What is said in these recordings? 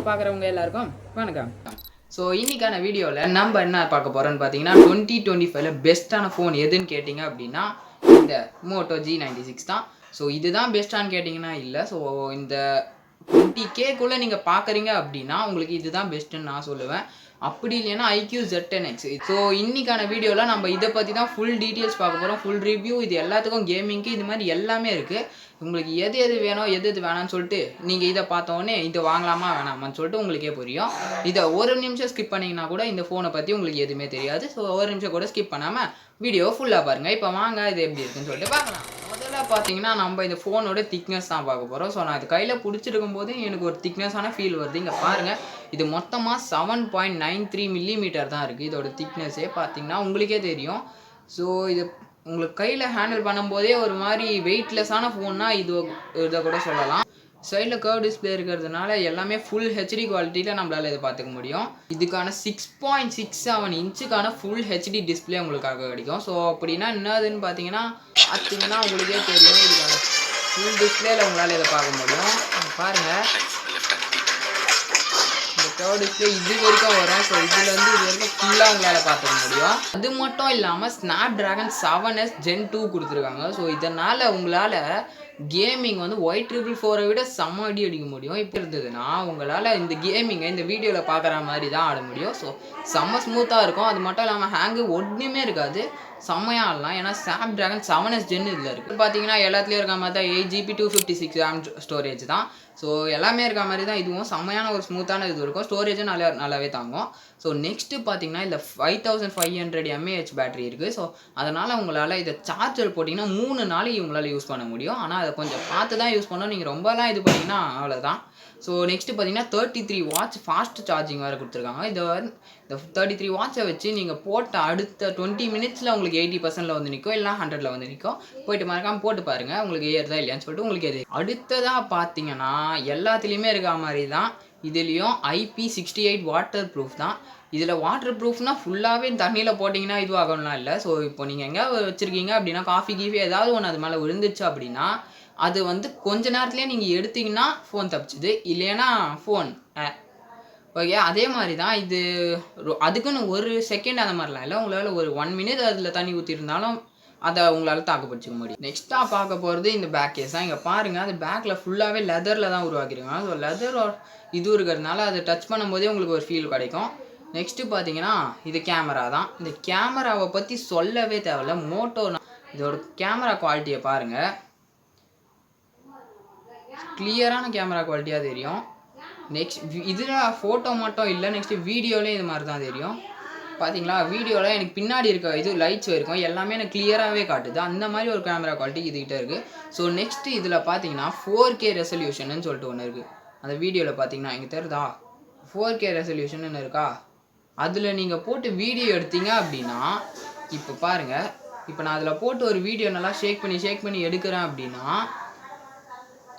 பார்க்குறவங்க எல்லாருக்கும் வணக்கம். ஸோ இன்னைக்கான வீடியோவில் நம்ம என்ன பார்க்க போகிறோன்னு பார்த்தீங்கன்னா 2025 பெஸ்ட்டான ஃபோன் எதுன்னு கேட்டிங்க அப்படின்னா இந்த மோட்டோ G96 தான். ஸோ இதுதான் பெஸ்ட்டானு கேட்டிங்கன்னா இல்லை. ஸோ இந்த 20Kக்குள்ளே நீங்கள் பார்க்குறீங்க அப்படின்னா உங்களுக்கு இதுதான் பெஸ்ட்டுன்னு நான் சொல்லுவேன். அப்படி இல்லைன்னா IQ Z10X. ஸோ இன்னைக்கான வீடியோவில் நம்ம இதை பற்றி தான் ஃபுல் டீட்டெயில்ஸ் பார்க்க போகிறோம். ஃபுல் ரிவ்யூ, இது எல்லாத்துக்கும் கேமிங்க்கு இது மாதிரி எல்லாமே இருக்குது. உங்களுக்கு எது வேணும் எது வேணாம்னு சொல்லிட்டு நீங்கள் இதை பார்த்தோன்னே இதை வாங்கலாமா வேணாமான்னு சொல்லிட்டு உங்களுக்கே புரியும். இதை ஒரு நிமிஷம் ஸ்கிப் பண்ணிங்கன்னா கூட இந்த ஃபோனை பற்றி உங்களுக்கு எதுவுமே தெரியாது. ஸோ ஒரு நிமிஷம் கூட ஸ்கிப் பண்ணாமல் வீடியோ ஃபுல்லாக பாருங்கள். இப்போ வாங்க இது எப்படி இருக்குன்னு சொல்லிட்டு பார்க்கலாம். முதல்ல பார்த்தீங்கன்னா நம்ம இந்த ஃபோனோட திக்னஸ் தான் பார்க்க போகிறோம். ஸோ நான் இது கையில் பிடிச்சிருக்கும் போது எனக்கு ஒரு திக்னஸான ஃபீல் வருது. இங்கே பாருங்கள், இது மொத்தமாக 7.93 மில்லிமீட்டர் தான் இருக்குது. இதோட திக்னஸே பார்த்தீங்கன்னா உங்களுக்கே தெரியும். ஸோ இது உங்களுக்கு கையில் ஹேண்டில் பண்ணும்போதே ஒரு மாதிரி வெயிட்லெஸ்ஸான ஃபோன்னா இதை கூட சொல்லலாம். சைடில் கர்வ் டிஸ்பிளே இருக்கிறதுனால எல்லாமே ஃபுல் ஹெச்டி குவாலிட்டியில் நம்மளால் இதை பார்த்துக்க முடியும். இதுக்கான 6.67 இன்ச்சுக்கான ஃபுல் ஹெச்டி டிஸ்பிளே உங்களுக்காக கிடைக்கும். ஸோ அப்படின்னா என்னதுன்னு பார்த்தீங்கன்னா உங்களுக்கே தெரியும். இதுக்கான ஃபுல் டிஸ்பிளேல உங்களால் இதை பார்க்க முடியும். பாருங்கள், இந்த கர்வ் டிஸ்பிளே இது வரைக்கும் வரும். ஸோ இதுலேருந்து இது வரைக்கும் ஃபுல்லாக உங்களால் பார்த்துக்க முடியும். அது மட்டும் இல்லாமல் Snapdragon 7S Gen 2 கொடுத்துருக்காங்க. ஸோ இதனால் உங்களால் கேமிங் வந்து Y444 விட செம்ம அடி அடிக்க முடியும். இப்போ இருந்ததுன்னா உங்களால் இந்த கேமிங்கை இந்த வீடியோவில் பார்க்குற மாதிரி தான் ஆட முடியும். ஸோ செம்ம ஸ்மூத்தாக இருக்கும். அது மட்டும் இல்லாமல் ஹேங்கு ஒன்றுமே இருக்காது, செம்மையாக ஆடலாம். ஏன்னா Snapdragon 7S Gen இதில் இருக்குது. பார்த்தீங்கன்னா எல்லாத்துலேயும் இருக்க மாதிரி தான் 8GB 256 RAM ஸ்டோரேஜ் தான். ஸோ எல்லாமே இருக்க மாதிரி தான் இதுவும் செம்மையான ஒரு ஸ்மூத்தான இது இருக்கும். ஸ்டோரேஜும் நல்லாவே தாங்கும். ஸோ நெக்ஸ்ட்டு பார்த்தீங்கன்னா இந்த 5500 mAh பேட்டரி இருக்குது. ஸோ அதனால் உங்களால் இதை சார்ஜர் போட்டிங்கன்னா 3 நாளைக்கு உங்களால் யூஸ் பண்ண முடியும். ஆனால் அதை கொஞ்சம் பார்த்து தான் யூஸ் பண்ணணும். நீங்கள் ரொம்பலாம் இது பண்ணிங்கன்னா அவ்வளோதான். ஸோ நெக்ஸ்ட்டு பார்த்தீங்கன்னா 33 வாட்ஸ் ஃபாஸ்ட் சார்ஜிங் வேறு கொடுத்துருக்காங்க. இந்த 33 வாட்ஸை வச்சு நீங்கள் போட்ட அடுத்த 20 மினிட்ஸில் உங்களுக்கு 80% வந்து நிற்கும், இல்லை 100 வந்து நிற்கும். போயிட்டு மறக்காமல் போட்டு பாருங்கள், உங்களுக்கு ஏறுதா இல்லையான்னு சொல்லிட்டு உங்களுக்கு எது. அடுத்ததாக பார்த்தீங்கன்னா எல்லாத்துலேயுமே இருக்க மாதிரி தான் இதுலேயும் IP68 வாட்டர் ப்ரூஃப் தான். இதில் வாட்டர் ப்ரூஃப்னால் ஃபுல்லாகவே தண்ணியில் போட்டிங்கன்னா இது ஆகணும்லாம் இல்லை. ஸோ இப்போ நீங்கள் எங்கே வச்சுருக்கீங்க அப்படின்னா காஃபி ஏதாவது ஒன்று அது மேலே விழுந்துச்சு அப்படின்னா அது வந்து கொஞ்ச நேரத்துலேயே நீங்கள் எடுத்திங்கன்னா ஃபோன் தப்பிச்சுது, இல்லைன்னா ஃபோன் ஓகே. அதே மாதிரி தான் இது. அதுக்குன்னு ஒரு செகண்ட் அந்த மாதிரிலாம் இல்லை. உங்களால் ஒரு 1 மினிட் அதில் தண்ணி ஊற்றிருந்தாலும் அதை உங்களால் தாக்குப்பிடிச்சிக்க முடியும். நெக்ஸ்ட்டாக பார்க்க போகிறது இந்த பேக் கேஸ் தான். இங்கே பாருங்கள், அது பேக்கில் ஃபுல்லாகவே லெதரில் தான் உருவாக்கிருக்காங்க. ஸோ லெதர் இது இருக்கிறதுனால அதை டச் பண்ணும்போதே உங்களுக்கு ஒரு ஃபீல் கிடைக்கும். நெக்ஸ்ட்டு பார்த்தீங்கன்னா இது கேமரா தான். இந்த கேமராவை பற்றி சொல்லவே தேவையில்ல. மோட்டோ இதோட கேமரா குவாலிட்டியை பாருங்கள், கிளியரான கேமரா குவாலிட்டியாக தெரியும். நெக்ஸ்ட் இதில் ஃபோட்டோ மட்டும் இல்லை, நெக்ஸ்ட்டு வீடியோலேயும் இது மாதிரி தான் தெரியும். பார்த்தீங்களா, வீடியோவில் எனக்கு பின்னாடி இருக்க இது லைட்ஸ் இருக்கும், எல்லாமே எனக்கு கிளியராகவே காட்டுது. அந்த மாதிரி ஒரு கேமரா குவாலிட்டி இதுகிட்ட இருக்குது. ஸோ நெக்ஸ்ட்டு இதில் பார்த்தீங்கன்னா 4K ரெசல்யூஷன்னு சொல்லிட்டு ஒன்று இருக்குது. அந்த வீடியோவில் பார்த்தீங்கன்னா இங்கே தெரியுதா 4K ரெசல்யூஷன் இருக்கா, அதில் நீங்கள் போட்டு வீடியோ எடுத்தீங்க அப்படின்னா இப்போ பாருங்கள், இப்போ நான் அதில் போட்டு ஒரு வீடியோ நல்லா ஷேக் பண்ணி எடுக்கிறேன் அப்படின்னா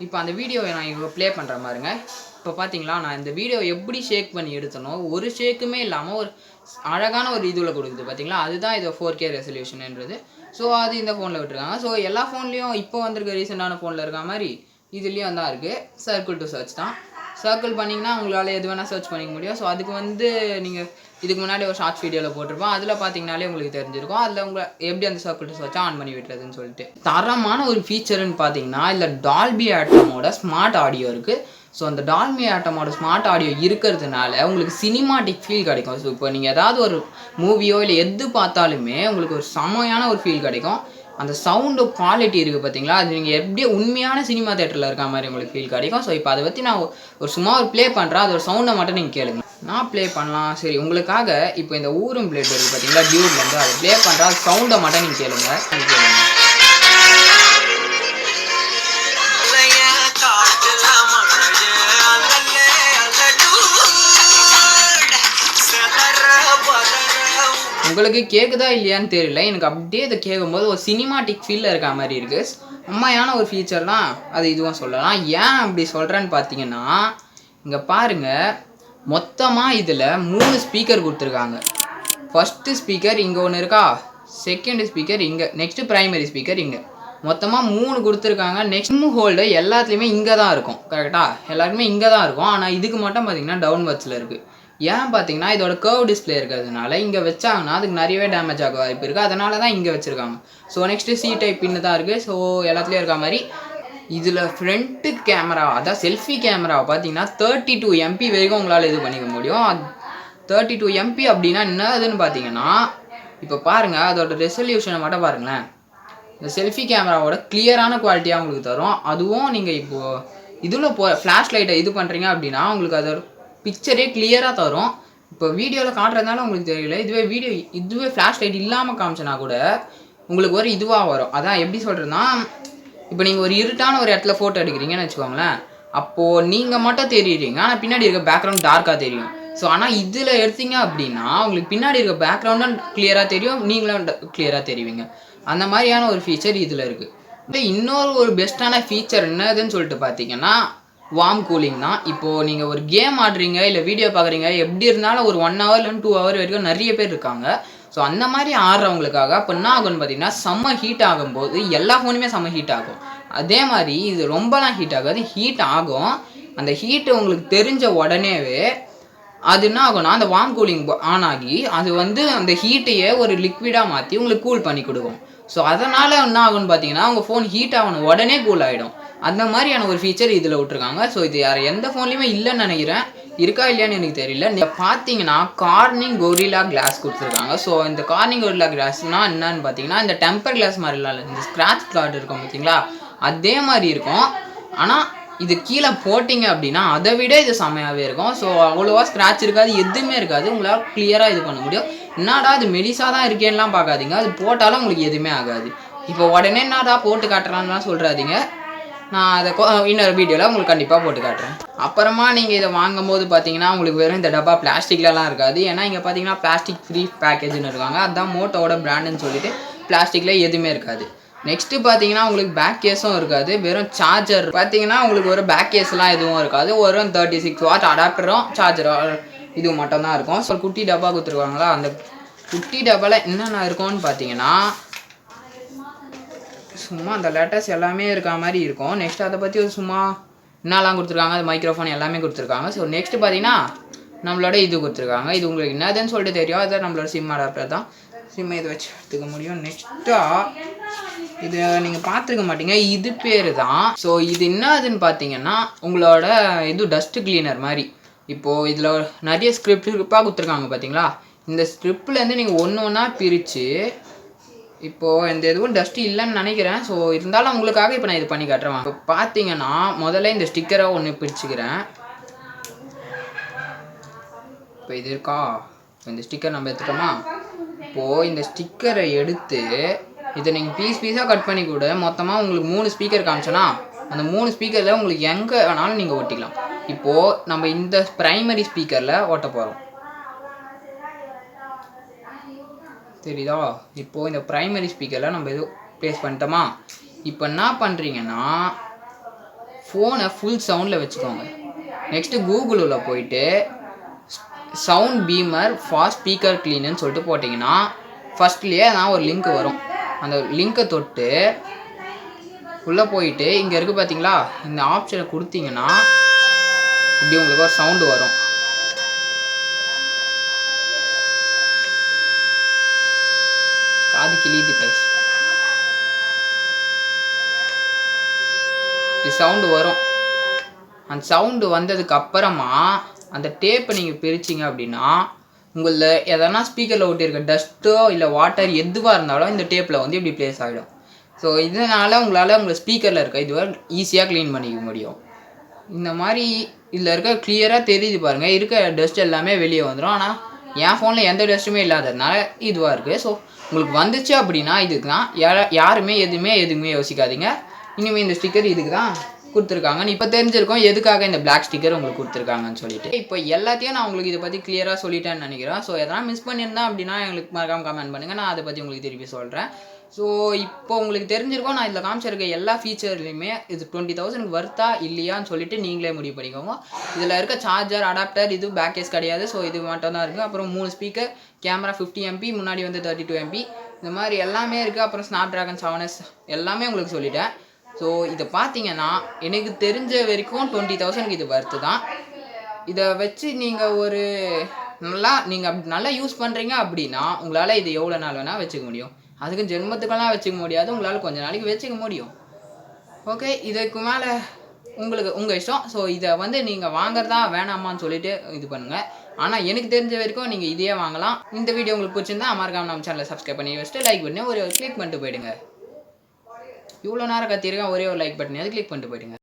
இப்போ அந்த வீடியோவை நான் இங்கே ப்ளே பண்ணுற மாதிரிங்க. இப்போ பார்த்தீங்களா, நான் இந்த வீடியோ எப்படி ஷேக் பண்ணி எடுத்தனோ ஒரு ஷேக்குமே இல்லாமல் ஒரு அழகான ஒரு இதுவில் கொடுக்குது. பார்த்தீங்களா, அதுதான் இது 4K ரெசல்யூஷன்ன்றது. ஸோ அது இந்த ஃபோனில் விட்டுருக்காங்க. ஸோ எல்லா ஃபோன்லேயும் இப்போ வந்திருக்க ரீசெண்டான ஃபோனில் இருக்க மாதிரி இதுலேயும் தான் இருக்குது. சர்க்கிள் டு சர்ச் தான். சர்க்கிள் பண்ணிங்கன்னா உங்களால் எது வேணால் சர்ச் பண்ணிக்க முடியும். ஸோ அதுக்கு வந்து நீங்கள் இதுக்கு முன்னாடி ஒரு ஷார்ட்ஸ் வீடியோவில் போட்டிருப்போம், அதில் பார்த்தீங்கனாலே உங்களுக்கு தெரிஞ்சிருக்கும் அதில் உங்கள் எப்படி அந்த சர்க்கிள் டு சர்ச்சை ஆன் பண்ணி விட்டுறதுன்னு சொல்லிட்டு. தரமான ஒரு ஃபீச்சர்னு பார்த்தீங்கன்னா இல்லை டால்பி ஆட்டமோட ஸ்மார்ட் ஆடியோ இருக்குது. ஸோ அந்த டால்பி ஆட்டமோட ஸ்மார்ட் ஆடியோ இருக்கிறதுனால உங்களுக்கு சினிமாட்டிக் ஃபீல் கிடைக்கும். ஸோ இப்போ நீங்கள் ஏதாவது ஒரு மூவியோ இல்லை எது பார்த்தாலுமே உங்களுக்கு ஒரு செமையான ஒரு ஃபீல் கிடைக்கும். அந்த சவுண்டு குவாலிட்டி இருக்குது பார்த்தீங்களா, அது நீங்கள் எப்படியே உண்மையான சினிமா தேட்டரில் இருக்க மாதிரி உங்களுக்கு ஃபீல் கிடைக்கும். ஸோ இப்போ அதை பற்றி நான் ஒரு சும்மா ஒரு ப்ளே பண்ணுறேன், அதோட சவுண்டை மட்டும் நீங்கள் கேளுங்க. நான் ப்ளே பண்ணலாம், சரி உங்களுக்காக. இப்போ இந்த ஊரும் பிளேட் இருக்குது பார்த்தீங்களா, டியூட்லேருந்து அதை ப்ளே பண்ணுறா, அது சவுண்டை மட்டும் நீங்கள் கேளுங்க. உங்களுக்கு கேட்குதா இல்லையான்னு தெரியல, எனக்கு அப்படியே இதை கேட்கும்போது ஒரு சினிமாட்டிக் ஃபீலில் இருக்க மாதிரி இருக்குது. உண்மையான ஒரு ஃபீச்சர்னால் அது இதுவும் சொல்லலாம். ஏன் அப்படி சொல்கிறேன்னு பார்த்தீங்கன்னா இங்கே பாருங்கள், மொத்தமாக இதில் 3 ஸ்பீக்கர் கொடுத்துருக்காங்க. ஃபஸ்ட்டு ஸ்பீக்கர் இங்கே ஒன்று இருக்கா, செகண்ட் ஸ்பீக்கர் இங்கே, நெக்ஸ்ட்டு ப்ரைமரி ஸ்பீக்கர் இங்கே. மொத்தமாக 3 கொடுத்துருக்காங்க. நெக்ஸ்ட் சிம் ஹோல்டு எல்லாத்துலேயுமே இங்கே தான் இருக்கும். கரெக்டாக எல்லாருக்குமே இங்கே தான் இருக்கும். ஆனால் இதுக்கு மட்டும் பார்த்தீங்கன்னா டவுன் பட்ஸில் இருக்குது. ஏன் பார்த்தீங்கன்னா இதோட கர்வ் டிஸ்பிளே இருக்கிறதுனால இங்கே வச்சாங்கன்னா அதுக்கு நிறையவே டேமேஜ் ஆக வாய்ப்பு இருக்குது. அதனால தான் இங்கே வச்சுருக்காங்க. ஸோ நெக்ஸ்ட்டு சி டைப் பின்னு தான் இருக்குது. ஸோ எல்லாத்துலேயும் இருக்க மாதிரி இதில் ஃப்ரண்ட்டு கேமரா, அதான் செல்ஃபி கேமராவை பார்த்தீங்கன்னா 32 MP வரைக்கும் உங்களால் இது பண்ணிக்க முடியும். 32 MP அப்படின்னா என்னதுன்னு பார்த்தீங்கன்னா இப்போ பாருங்கள், அதோட ரெசல்யூஷனை மட்டும் பாருங்களேன். இந்த செல்ஃபி கேமராவோட கிளியரான குவாலிட்டியாக உங்களுக்கு தரும். அதுவும் நீங்கள் இப்போது இதில் ஃப்ளாஷ் லைட்டை இது பண்ணுறீங்க அப்படின்னா உங்களுக்கு அதோட பிக்சரே கிளியராக தரும். இப்போ வீடியோவில் காட்டுறதுனால உங்களுக்கு தெரியல. இதுவே ஃப்ளாஷ் லைட் இல்லாமல் காமிச்சனா கூட உங்களுக்கு ஒரு இதுவாக வரும். அதான் எப்படி சொல்கிறதுனா, இப்போ நீங்கள் ஒரு இருட்டான ஒரு இடத்துல ஃபோட்டோ எடுக்கிறீங்கன்னு வச்சுக்கோங்களேன். அப்போது நீங்கள் மட்டும் தெரியுறீங்க, ஆனால் பின்னாடி இருக்க பேக்ரவுண்ட் டார்க்காக தெரியும். ஸோ ஆனால் இதில் எடுத்தீங்க அப்படின்னா உங்களுக்கு பின்னாடி இருக்க பேக்ரவுண்டும் கிளியராக தெரியும், நீங்களும் கிளியராக தெரிவிங்க. அந்த மாதிரியான ஒரு ஃபீச்சர் இதில் இருக்குது. இன்னொரு ஒரு பெஸ்ட்டான ஃபீச்சர் என்னதுன்னு சொல்லிட்டு பார்த்தீங்கன்னா வார்ம் கூலிங் தான். இப்போது நீங்கள் ஒரு கேம் ஆடுறீங்க இல்லை வீடியோ பார்க்குறீங்க, எப்படி இருந்தாலும் ஒரு 1 hour இல்லைன்னு 2 hour வரைக்கும் நிறைய பேர் இருக்காங்க. ஸோ அந்த மாதிரி ஆடுறவங்களுக்காக இப்போ என்ன ஆகும்னு பார்த்தீங்கன்னா செம்ம ஹீட் ஆகும்போது எல்லா ஃபோனுமே செம்ம ஹீட் ஆகும். அதே மாதிரி இது ரொம்பலாம் ஹீட் ஆகாது, ஹீட் ஆகும். அந்த ஹீட்டு உங்களுக்கு தெரிஞ்ச உடனேவே அது என்ன ஆகும்னா அந்த வார்ம் கூலிங் ஆன் ஆகி அது வந்து அந்த ஹீட்டையே ஒரு லிக்விடாக மாற்றி உங்களுக்கு கூல் பண்ணி கொடுக்கும். ஸோ அதனால் என்ன ஆகும்னு பார்த்தீங்கன்னா உங்கள் ஃபோன் ஹீட் ஆகணும் உடனே கூல் ஆகிடும். அந்த மாதிரியான ஒரு ஃபீச்சர் இதில் விட்ருக்காங்க. ஸோ இது எந்த ஃபோன்லேயுமே இல்லைன்னு நினைக்கிறேன். இருக்கா இல்லையான்னு எனக்கு தெரியல. நீங்கள் பார்த்தீங்கன்னா கார்னிங் கொரில்லா கிளாஸ் கொடுத்துருக்காங்க. ஸோ இந்த கார்னிங் கொரில்லா கிளாஸ்னால் என்னன்னு பார்த்தீங்கன்னா இந்த டெம்பர் கிளாஸ் மாதிரிலாம் இல்லை, இந்த ஸ்க்ராட்ச் கார்டு இருக்கும் பார்த்தீங்களா, அதே மாதிரி இருக்கும். ஆனால் இது கீழே போட்டிங்க அப்படின்னா அதை விட இது செம்மையாகவே இருக்கும். ஸோ அவ்வளோவா ஸ்க்ராட்ச் இருக்காது, எதுவுமே இருக்காது. உங்களால் கிளியராக இது பண்ண முடியும். என்னடா அது மெலிசாக தான் இருக்கேன்லாம் பார்க்காதீங்க, அது போட்டாலும் உங்களுக்கு எதுவுமே ஆகாது. இப்போ உடனே என்னடா போட்டு காட்டுறான்லாம் சொல்கிறாதீங்க. நான் அதை இன்னொரு வீடியோவில் உங்களுக்கு கண்டிப்பாக போட்டு காட்டுறேன். அப்புறமா நீங்கள் இதை வாங்கும்போது பார்த்தீங்கன்னா உங்களுக்கு வெறும் இந்த டப்பா பிளாஸ்டிக்லலாம் இருக்காது. ஏன்னா இங்கே பார்த்தீங்கன்னா பிளாஸ்டிக் ஃப்ரீ பேக்கேஜ்னு இருக்காங்க. அதுதான் மோட்டோவோட பிராண்டுன்னு சொல்லிட்டு பிளாஸ்டிக்கில் எதுவுமே இருக்காது. நெக்ஸ்ட்டு பார்த்தீங்கன்னா உங்களுக்கு பேக் கேஸும் இருக்காது, வெறும் சார்ஜர். பார்த்தீங்கன்னா உங்களுக்கு ஒரு பேக் கேஸ்லாம் எதுவும் இருக்காது, ஒரு 36 watt அடாப்டரும் சார்ஜரும் இது மட்டும் தான் இருக்கும். ஸோ குட்டி டப்பா கொடுத்துருவாங்களா, அந்த குட்டி டப்பாவில் என்னென்ன இருக்கும்னு பார்த்தீங்கன்னா சும்மா அந்த லெட்டர்ஸ் எல்லாமே இருக்க மாதிரி இருக்கும். நெக்ஸ்ட் அதை பற்றி ஒரு சும்மா என்னெல்லாம் கொடுத்துருக்காங்க, அது மைக்ரோஃபோன் எல்லாமே கொடுத்துருக்காங்க. ஸோ நெக்ஸ்ட்டு பார்த்தீங்கன்னா நம்மளோட இது கொடுத்துருக்காங்க. இது உங்களுக்கு என்னதுன்னு சொல்லிட்டு தெரியும், அதுதான் நம்மளோட சிம் அடாப்டர் தான். சிம்மை இதை வச்சு எடுத்துக்க முடியும். நெக்ஸ்ட்டாக இது நீங்கள் பார்த்துருக்க மாட்டீங்க, இது பேர் தான். ஸோ இது என்னதுன்னு பார்த்தீங்கன்னா உங்களோட இது டஸ்ட்டு கிளீனர் மாதிரி. இப்போது இதில் நிறைய ஸ்கிரிப்டாக கொடுத்துருக்காங்க பார்த்தீங்களா, இந்த ஸ்கிரிப்ட்லேருந்து நீங்கள் ஒன்று ஒன்றா பிரித்து இப்போது இந்த எதுவும் டஸ்ட்டு இல்லைன்னு நினைக்கிறேன். ஸோ இருந்தாலும் உங்களுக்காக இப்போ நான் இது பண்ணி காட்டுறேன். இப்போ பார்த்தீங்கன்னா முதல்ல இந்த ஸ்டிக்கரை ஒன்று பிரிச்சுக்கிறேன். இப்போ இது இருக்கா, இந்த ஸ்டிக்கர் நம்ம எடுத்துட்டோமா. இப்போது இந்த ஸ்டிக்கரை எடுத்து இதை நீங்கள் பீஸாக கட் பண்ணி கூட மொத்தமாக உங்களுக்கு 3 ஸ்பீக்கர் காமிச்சோன்னா அந்த 3 ஸ்பீக்கரில் உங்களுக்கு எங்கே வேணாலும் நீங்கள் ஒட்டிக்கலாம். இப்போது நம்ம இந்த ப்ரைமரி ஸ்பீக்கரில் ஓட்ட போகிறோம், தெரியுதா. இப்போது இந்த ப்ரைமரி ஸ்பீக்கரில் நம்ம எதுவும் ப்ளேஸ் பண்ணிட்டோமா. இப்போ என்ன பண்ணுறீங்கன்னா ஃபோனை ஃபுல் சவுண்டில் வச்சுக்கோங்க. நெக்ஸ்ட்டு கூகுளில் போயிட்டு சவுண்ட் பீமர் ஃபாஸ்ட் ஸ்பீக்கர் க்ளீனுன்னு சொல்லிட்டு போட்டிங்கன்னா ஃபஸ்ட்லேயே நான் ஒரு லிங்க் வரும். அந்த லிங்க்கை தொட்டு உள்ளே போயிட்டு இங்கே இருக்குது பார்த்தீங்களா, இந்த ஆப்ஷனை கொடுத்தீங்கன்னா இப்படி உங்களுக்கு ஒரு சவுண்டு வரும். காது கிளியுது கைஸ், இப்படி சவுண்டு வரும். அந்த சவுண்டு வந்ததுக்கு அப்புறமா அந்த டேப்பை நீங்கள் பிரிச்சிங்க அப்படின்னா உங்களில் எதனா ஸ்பீக்கரில் ஒட்டியிருக்க டஸ்ட்டோ இல்லை வாட்டர் எதுவாக இருந்தாலும் இந்த டேப்பில் வந்து இப்படி ப்ளேஸ் ஆகிடும். ஸோ இதனால் உங்களால் உங்கள் ஸ்பீக்கரில் இருக்க இதுவாக ஈஸியாக க்ளீன் பண்ணிக்க முடியும். இந்த மாதிரி இதில் இருக்க கிளியராக தெரியுது பாருங்கள், இருக்க டஸ்ட் எல்லாமே வெளியே வந்துடும். ஆனால் என் ஃபோனில் எந்த டஸ்ட்டுமே இல்லாததுனால இதுவாக இருக்குது. ஸோ உங்களுக்கு வந்துச்சு அப்படின்னா இதுக்கு தான் யாருமே எதுவுமே யோசிக்காதீங்க. இனிமேல் இந்த ஸ்டிக்கர் இதுக்கு தான் கொடுத்துருக்காங்கன்னு இப்போ தெரிஞ்சிருக்கோம் எதுக்காக இந்த பிளாக் ஸ்டிக்கர் உங்களுக்கு கொடுத்துருக்காங்கன்னு சொல்லிட்டு. இப்போ எல்லாத்தையும் நான் உங்களுக்கு இதை பற்றி கிளியராக சொல்லிட்டேன்னு நினைக்கிறேன். ஸோ எதனா மிஸ் பண்ணியிருந்தேன் அப்படின்னா எங்களுக்கு மறக்காம கமெண்ட் பண்ணுங்கள், நான் அதை பற்றி உங்களுக்கு திருப்பி சொல்கிறேன். ஸோ இப்போ உங்களுக்கு தெரிஞ்சிருக்கோம், நான் இதில் காமிச்சிருக்க எல்லா ஃபீச்சர்லையுமே இது 20,000 வர்த்தா இல்லையான்னு சொல்லிட்டு நீங்களே முடிவு பண்ணிக்கோங்க. இதில் இருக்க சார்ஜர் அடாப்டர் இது பேக் கேஸ் கிடையாது. ஸோ இது மட்டும் தான் இருக்குது. அப்புறம் 3 ஸ்பீக்கர், கேமரா 50 MP, முன்னாடி வந்து 32 MP, இந்த மாதிரி எல்லாமே இருக்குது. அப்புறம் ஸ்னாப் ட்ராகன் 7S எல்லாமே உங்களுக்கு சொல்லிட்டேன். ஸோ இதை பார்த்தீங்கன்னா எனக்கு தெரிஞ்ச வரைக்கும் 20,000 இது வர்த்து தான். இதை வச்சு நீங்கள் ஒரு நீங்கள் நல்லா யூஸ் பண்ணுறீங்க அப்படின்னா உங்களால் இது எவ்வளோ நாள் வேணால் வச்சுக்க முடியும். அதுக்கு ஜென்மத்துக்கெல்லாம் வச்சுக்க முடியாது, உங்களால் கொஞ்ச நாளைக்கு வச்சுக்க முடியும். ஓகே, இதுக்கு மேலே உங்கள் இஷ்டம். ஸோ இதை வந்து நீங்கள் வாங்குறதா வேணாமான்னு சொல்லிட்டு இது பண்ணுங்கள். ஆனால் எனக்கு தெரிஞ்ச வரைக்கும் நீங்கள் இதையே வாங்கலாம். இந்த வீடியோ உங்களுக்கு பிடிச்சிருந்தா மறக்காம நம்ம சேனலை சப்ஸ்கிரைப் பண்ணி வச்சுட்டு லைக் பண்ணி ஒரு கிளிக் பண்ணிட்டு போயிடுங்க. இவ்வளோ நேரம் கத்திருக்கேன், ஒரே ஒரு லைக் பட்டன் அது கிளிக் பண்ணிட்டு போயிடுங்க.